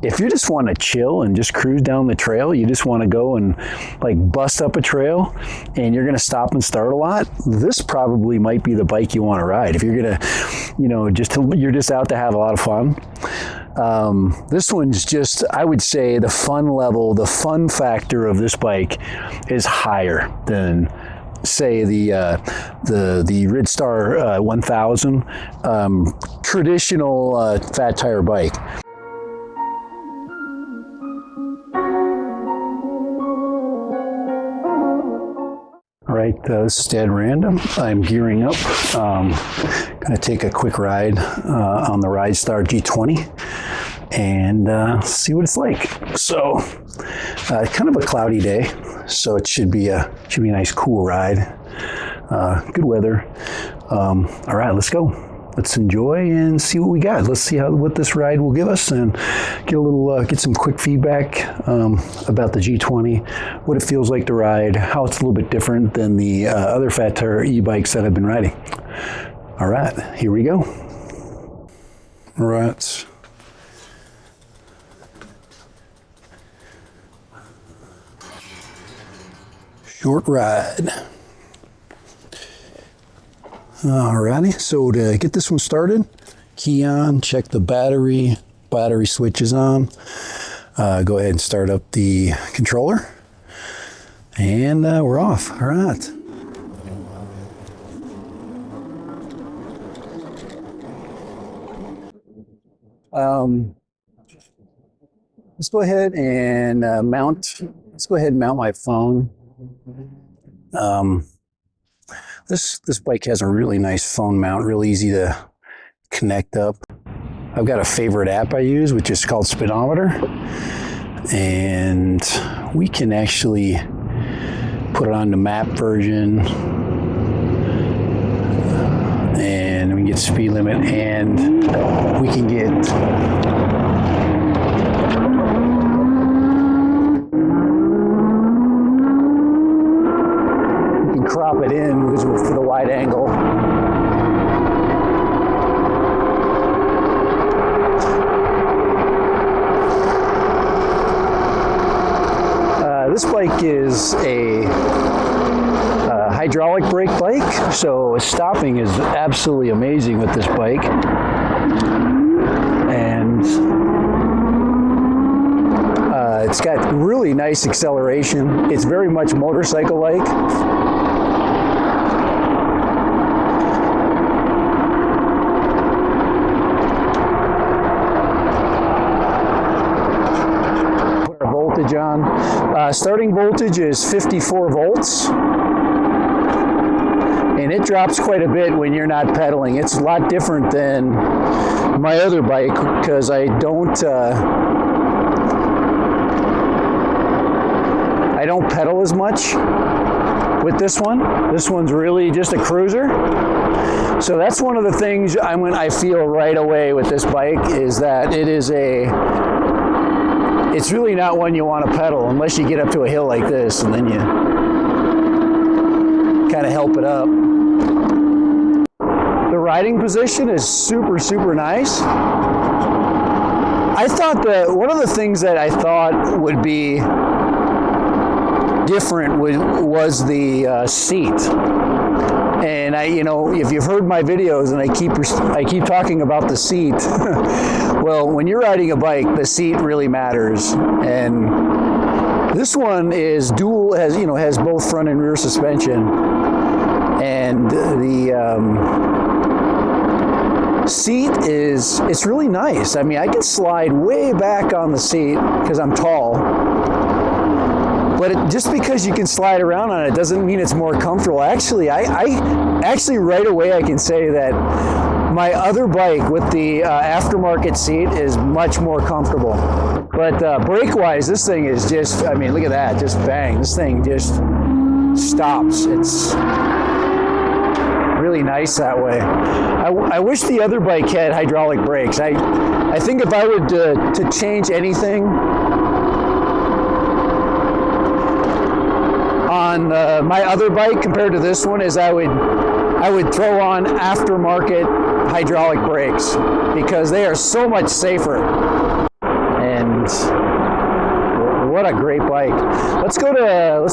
if you just want to chill and just cruise down the trail, you just want to go and like bust up a trail and you're going to stop and start a lot, this probably might be the bike you want to ride. If you're going to, you know, you're just out to have a lot of fun. This one's just, I would say the fun level, the fun factor of this bike is higher than say the Ridstar 1000 traditional fat tire bike. All right, this is dead random. I'm gearing up. Gonna take a quick ride on the Ridstar G20 and see what it's like. So, kind of a cloudy day, so it should be a nice, cool ride. Good weather. All right, let's go. Let's enjoy and see what we got. Let's see what this ride will give us, and get some quick feedback about the G20, what it feels like to ride, how it's a little bit different than the other fat tire e-bikes that I've been riding. All right, here we go. All right. Short ride. Alrighty, so to get this one started, key on, check the battery switch is on. Go ahead and start up the controller, and we're off. All right. Let's go ahead and mount my phone. This bike has a really nice phone mount, real easy to connect up. I've got a favorite app I use, which is called Speedometer, and we can actually put it on the map version, and we can get speed limit, and we can get crop it in for the wide angle. This bike is a hydraulic brake bike, so stopping is absolutely amazing with this bike. And it's got really nice acceleration. It's very much motorcycle-like. On. Starting voltage is 54 volts, and it drops quite a bit when you're not pedaling. It's a lot different than my other bike because I don't pedal as much with this one. This one's really just a cruiser. So that's one of the things I feel right away with this bike is that it's really not one you want to pedal unless you get up to a hill like this, and then you kind of help it up. The riding position is super, super nice. I thought that one of the things that I thought would be different was the seat. And if you've heard my videos and I keep talking about the seat, well, when you're riding a bike, the seat really matters. And this one is dual, has both front and rear suspension. And the seat it's really nice. I mean, I can slide way back on the seat because I'm tall. But just because you can slide around on it doesn't mean it's more comfortable. Actually, I right away I can say that my other bike with the aftermarket seat is much more comfortable. But brake-wise, this thing is just, I mean, look at that, just bang. This thing just stops. It's really nice that way. I wish the other bike had hydraulic brakes. I think if I were to change anything on my other bike compared to this one is I would throw on aftermarket hydraulic brakes because they are so much safer. And a great bike. Let's go to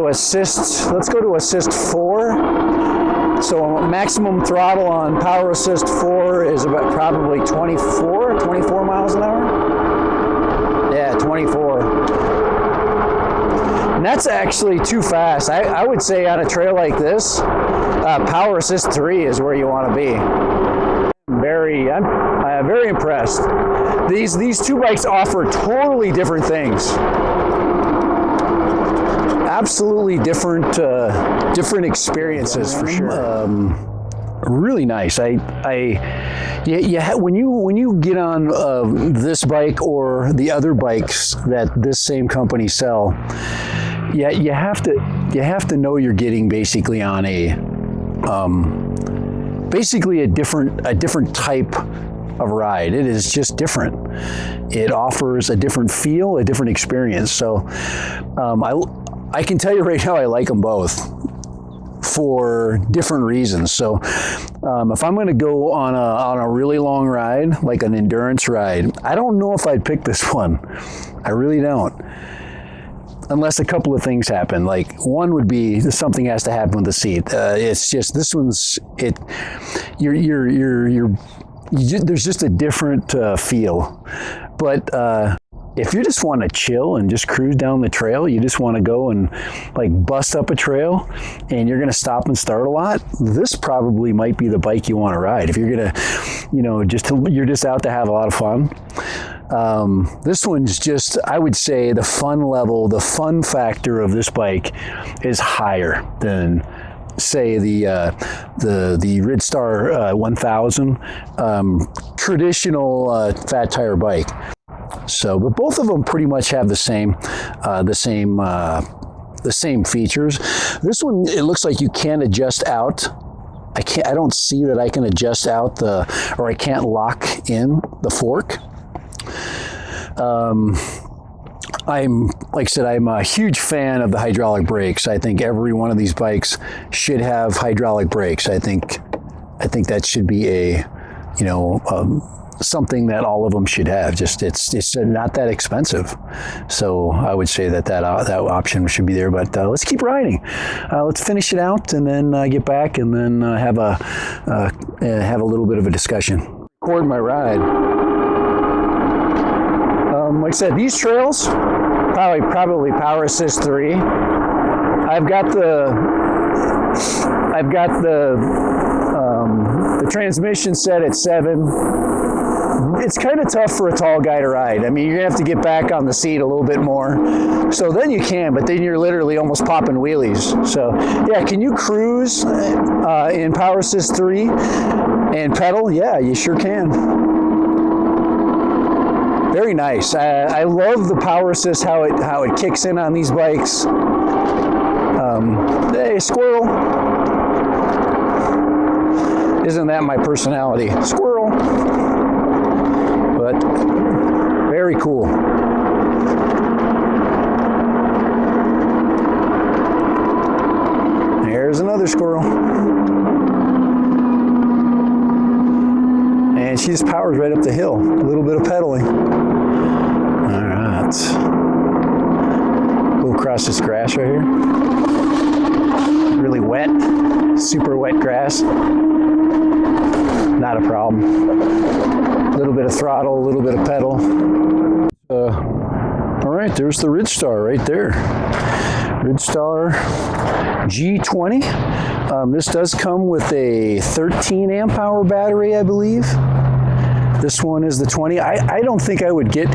assist 4. So maximum throttle on power assist 4 is about probably 24 miles an hour. Yeah, 24. And that's actually too fast. I would say on a trail like this, power assist 3 is where you want to be. I'm very impressed. These two bikes offer totally different things. Absolutely different experiences for sure. Really nice. When you get on this bike or the other bikes that this same company sell, you have to know you're getting basically on a different type of ride. It is just different. It offers a different feel, a different experience. So I can tell you right now, I like them both for different reasons. So if I'm going to go on a really long ride, like an endurance ride, I don't know if I'd pick this one. I really don't. Unless a couple of things happen. Like one would be something has to happen with the seat. It's just this one's there's just a different feel. But if you just want to chill and just cruise down the trail, you just want to go and like bust up a trail and you're going to stop and start a lot, this probably might be the bike you want to ride. If you're going to, you're just out to have a lot of fun. This one's just, I would say the fun level, the fun factor of this bike is higher than say the Ridstar 1000 traditional fat tire bike. So, but both of them pretty much have the same features. This one, it looks like you can adjust out. I don't see that I can adjust out or I can't lock in the fork. I'm a huge fan of the hydraulic brakes. I think every one of these bikes should have hydraulic brakes. I think that should be something that all of them should have. Just it's not that expensive, so I would say that option should be there. But let's keep riding. Let's finish it out and then get back and then have a little bit of a discussion. Record my ride. Like I said, these trails probably power assist 3. I've got the transmission set at 7. It's kind of tough for a tall guy to ride. I mean, you're gonna have to get back on the seat a little bit more. So then you can, but then you're literally almost popping wheelies. So yeah, can you cruise in power assist 3 and pedal? Yeah, you sure can. Very nice. I love the power assist, how it kicks in on these bikes. Hey, squirrel. Isn't that my personality? Squirrel. But very cool. There's another squirrel. And she just powers right up the hill. A little bit of pedaling. All right. Go across this grass right here. Really wet, super wet grass. Not a problem. A little bit of throttle, a little bit of pedal. All right, there's the Ridstar right there. Ridstar G20. This does come with a 13 amp hour battery, I believe. This one is the 20. I don't think I would get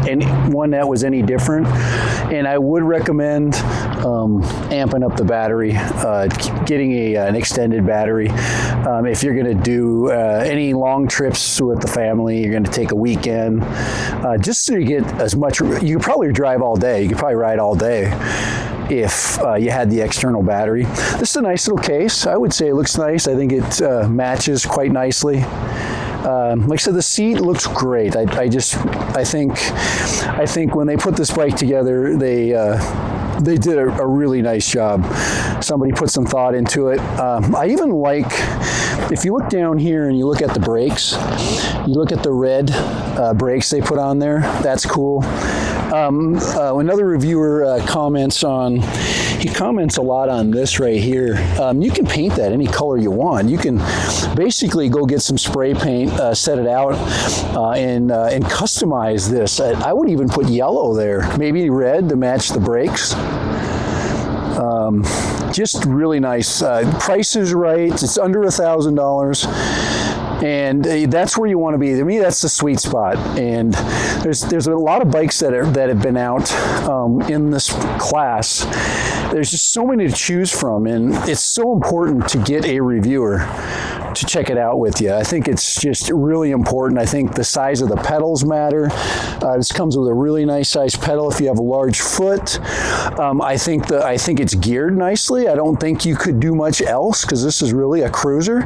one that was any different, and I would recommend amping up the battery, getting an extended battery. If you're going to do any long trips with the family, you're going to take a weekend, just so you get as much. You could probably drive all day. You could probably ride all day if you had the external battery. This is a nice little case. I would say it looks nice. I think it matches quite nicely. Like I said, the seat looks great. I think when they put this bike together, they did a really nice job. Somebody put some thought into it. I even like if you look down here and you look at the brakes, you look at the red brakes they put on there, that's cool. Another reviewer comments a lot on this right here. You can paint that any color you want. You can basically go get some spray paint, set it out, and customize this. I would even put yellow there, maybe red to match the brakes. Just really nice. Price is right. It's under $1,000. And that's where you want to be. To me, that's the sweet spot. And there's a lot of bikes that have been out in this class. There's just so many to choose from, and it's so important to get a reviewer to check it out with you. I think it's just really important. I think the size of the pedals matter. This comes with a really nice size pedal if you have a large foot. I think it's geared nicely. I don't think you could do much else because this is really a cruiser.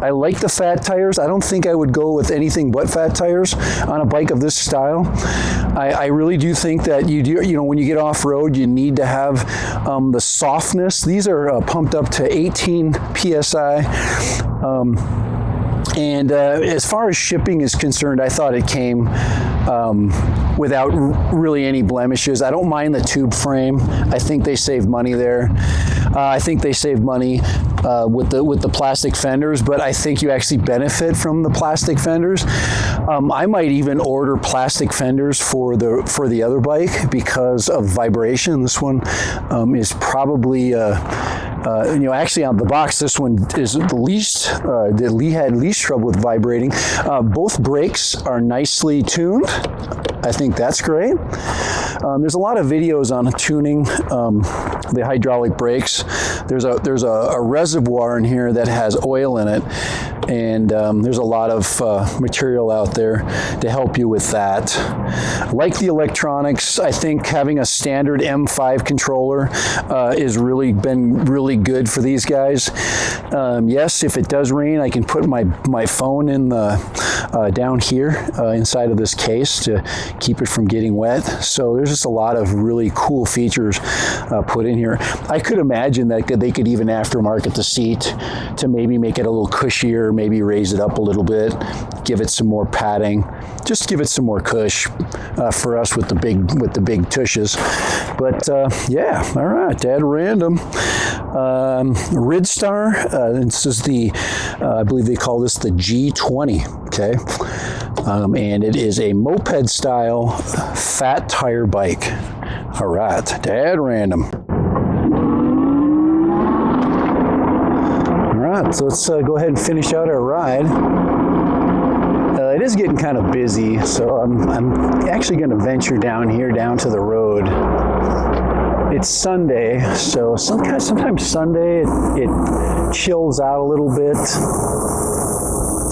I like the fat tires. I don't think I would go with anything but fat tires on a bike of this style. I really do think that when you get off road, you need to have the softness. These are pumped up to 18 psi. And as far as shipping is concerned, I thought it came without really any blemishes. I don't mind the tube frame. I think they saved money there. I think they saved money with the plastic fenders, but I think you actually benefit from the plastic fenders. I might even order plastic fenders for the other bike because of vibration. This one is probably actually on the box, this one is the least, had least trouble with vibrating. Both brakes are nicely tuned. I think that's great. There's a lot of videos on tuning the hydraulic brakes. There's a reservoir in here that has oil in it, and there's a lot of material out there to help you with that. Like the electronics, I think having a standard M5 controller is been really good for these guys. Yes, if it does rain, I can put my phone in the down here inside of this case to keep it from getting wet. So there's just a lot of really cool features put in here. I could imagine that they could even aftermarket the seat to maybe make it a little cushier, maybe raise it up a little bit, give it some more padding, just give it some more cush for us with the big tushes. But yeah, all right, at random. Ridstar, this is the, I believe they call this the G20, okay? And it is a moped style fat tire bike. All right, at random. All right, so let's go ahead and finish out our ride. It is getting kind of busy, so I'm actually going to venture down here, down to the road. It's Sunday, so sometimes Sunday it chills out a little bit.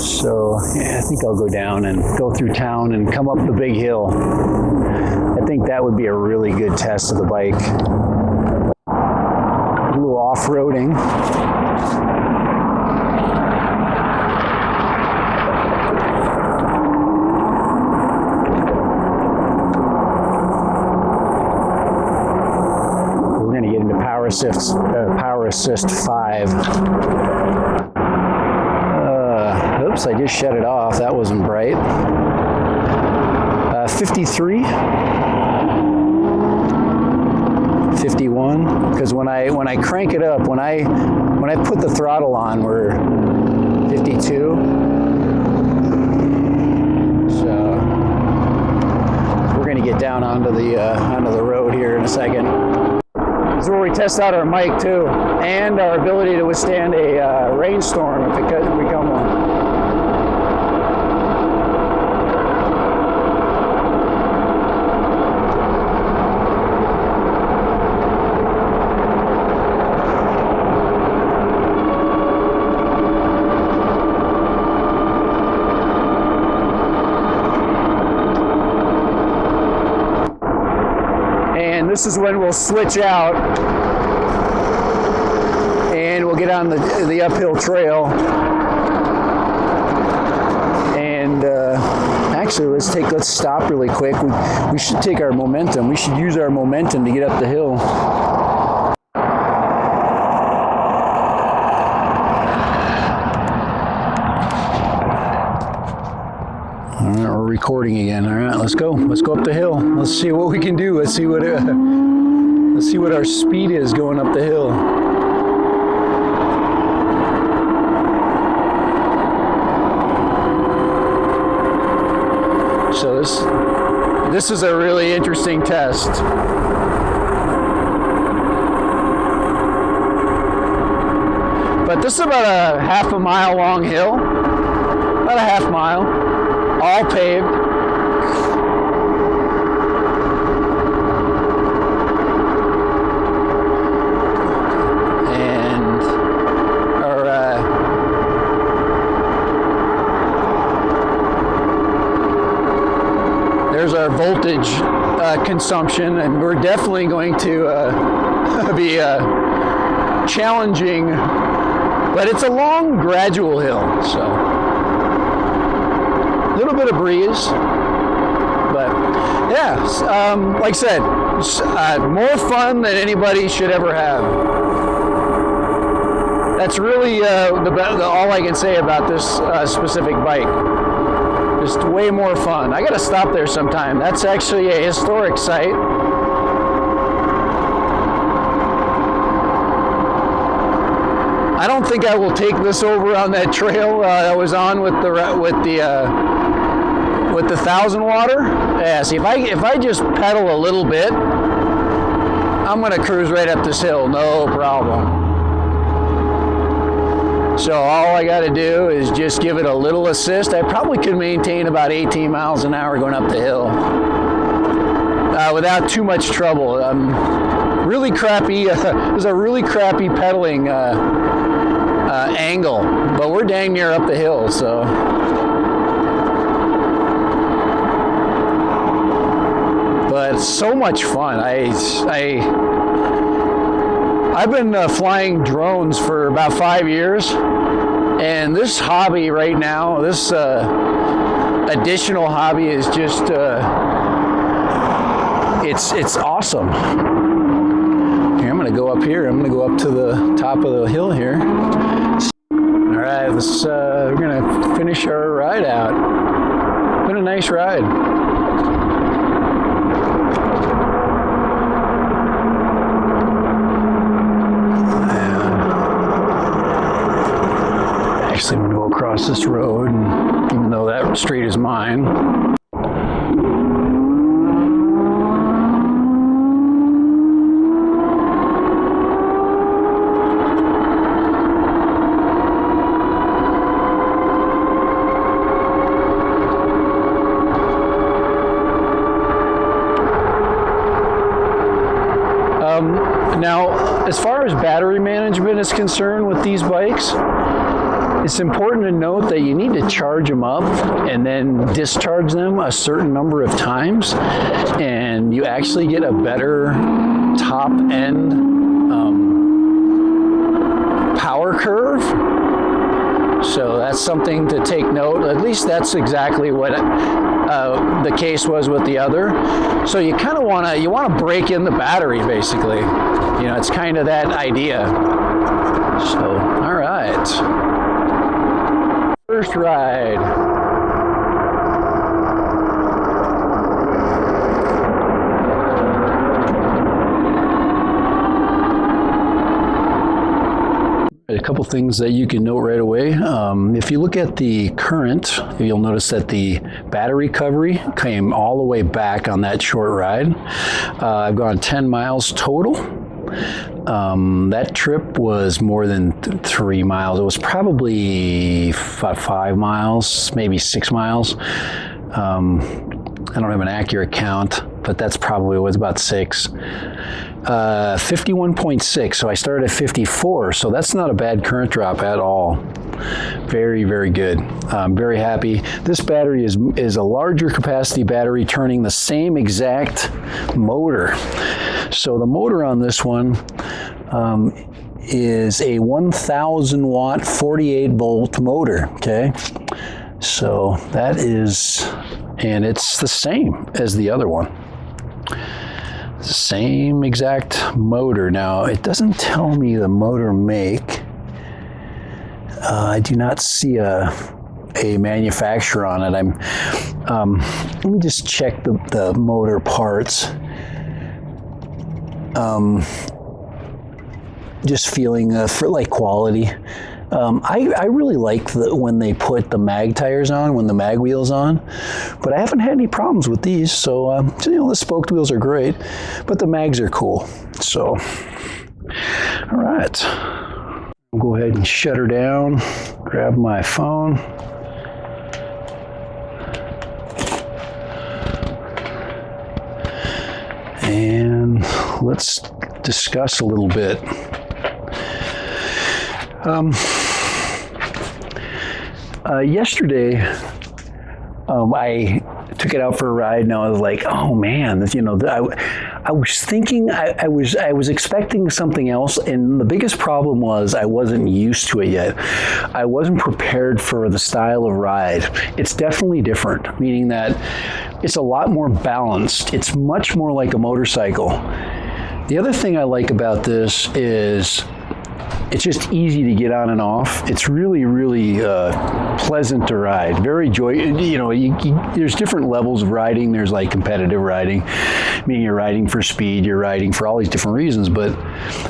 So yeah, I think I'll go down and go through town and come up the big hill. I think that would be a really good test of the bike. A little off-roading. We're going to get into Power Assist 5. Oops, I just shut it off. That wasn't bright. 53, 51. Because when I crank it up, when I put the throttle on, we're 52. So we're going to get down onto the road here in a second. This is where we test out our mic too, and our ability to withstand a rainstorm if it become one. This is when we'll switch out and we'll get on the uphill trail. And actually, let's stop really quick. We should take our momentum. We should use our momentum to get up the hill. recording again. All right, let's go. Let's go up the hill. Let's see what we can do. Let's see what our speed is going up the hill. So this is a really interesting test. But this is about a half a mile long hill, about a half mile, all paved. And there's our voltage consumption, and we're definitely going to be challenging. But it's a long, gradual hill, so a little bit of breeze. But yeah, like I said, more fun than anybody should ever have. That's really all I can say about this specific bike. Just way more fun. I gotta stop there sometime. That's actually a historic site. I don't think I will take this over on that trail I was on with the 1,000 water. Yeah, see, if I just pedal a little bit, I'm gonna cruise right up this hill, no problem. So all I got to do is just give it a little assist. I probably could maintain about 18 miles an hour going up the hill without too much trouble. Really crappy. It was a really crappy pedaling angle, but we're dang near up the hill, so. But it's so much fun. I've been flying drones for about 5 years, and this hobby right now, this additional hobby is just, it's awesome. Here, I'm gonna go up here. I'm gonna go up to the top of the hill here. All right, we're gonna finish our ride out. Been a nice ride. Actually, I'm going to go across this road, and even though that street is mine. Now, as far as battery management is concerned with these bikes, it's important to note that you need to charge them up and then discharge them a certain number of times, and you actually get a better top end power curve. So that's something to take note. At least that's exactly what the case was with the other. So you kind of want to break in the battery, basically. You know, it's kind of that idea. So, all right. First ride. A couple things that you can note right away. If you look at the current, you'll notice that the battery recovery came all the way back on that short ride. I've gone 10 miles total. That trip was more than 3 miles. It was probably 5 miles, maybe 6 miles. I don't have an accurate count, but that's probably was about 6. 51.6, so I started at 54, so that's not a bad current drop at all. Very, very good. I'm very happy. This battery is a larger capacity battery turning the same exact motor. So the motor on this one is a 1,000 watt 48 volt motor, okay? So that is, and it's the same as the other one. Same exact motor. Now, it doesn't tell me the motor make. I do not see a a manufacturer on it. Let me just check the motor parts. Just feeling for like quality. I really like when they put the mag tires on, when the mag wheels on, but I haven't had any problems with these. So, the spoked wheels are great, but the mags are cool. So, all right. I'll go ahead and shut her down, grab my phone. And let's discuss a little bit. Yesterday, I took it out for a ride, and I was like, "Oh man, I was thinking, I was expecting something else, and the biggest problem was I wasn't used to it yet. I wasn't prepared for the style of ride. It's definitely different, meaning that it's a lot more balanced. It's much more like a motorcycle. The other thing I like about this is it's just easy to get on and off. It's really, really pleasant to ride. Very there's different levels of riding. There's like competitive riding, meaning you're riding for speed, you're riding for all these different reasons. But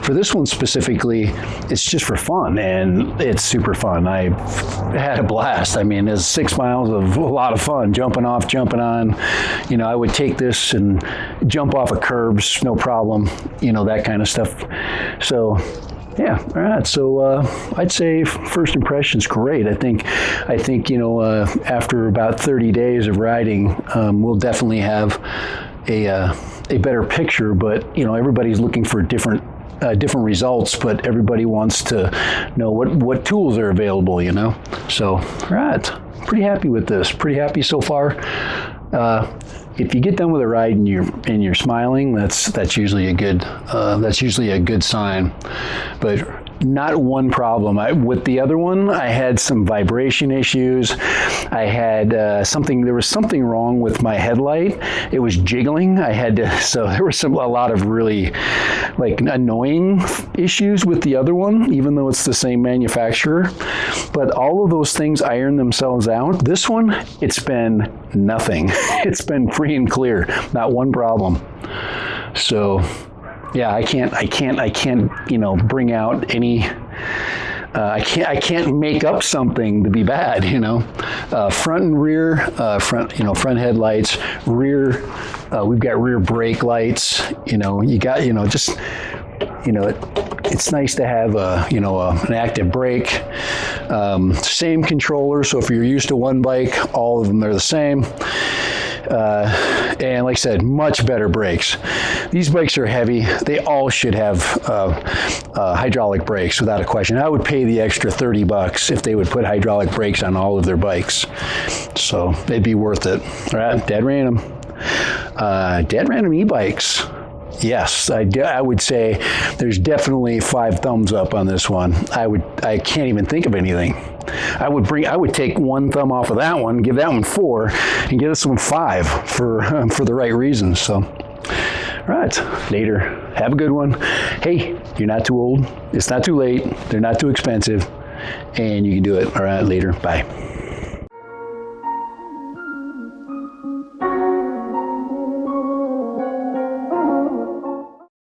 for this one specifically, it's just for fun, and it's super fun. I had a blast. I mean, it's 6 miles of a lot of fun, jumping off, jumping on. I would take this and jump off of curbs, no problem, that kind of stuff. So, yeah, all right. So I'd say first impression's great. I think after about 30 days of riding, we'll definitely have a better picture. But everybody's looking for different results, but everybody wants to know what tools are available. So, all right, pretty happy with this. Pretty happy so far. If you get done with a ride and you're smiling, that's usually a good sign. But not one problem. With the other one, I had some vibration issues. I had there was something wrong with my headlight. It was jiggling. So there was a lot of really like annoying issues with the other one, even though it's the same manufacturer. But all of those things iron themselves out. This one, it's been nothing. It's been free and clear. Not one problem. So, yeah, I can't, bring out any, I can't make up something to be bad, front and rear, front headlights, rear, we've got rear brake lights, it's nice to have an active brake, same controller. So if you're used to one bike, all of them are the same. And like I said, much better brakes. These bikes are heavy. They all should have hydraulic brakes without a question. I would pay the extra $30 if they would put hydraulic brakes on all of their bikes. So it'd be worth it. All right, dead random. Dead random e-bikes. Yes, I would say there's definitely 5 thumbs up on this one. I can't even think of anything. I would take 1 thumb off of that one, give that one 4, and give this one 5 for the right reasons. So, all right, later. Have a good one. Hey, you're not too old. It's not too late. They're not too expensive, and you can do it. All right, later. Bye.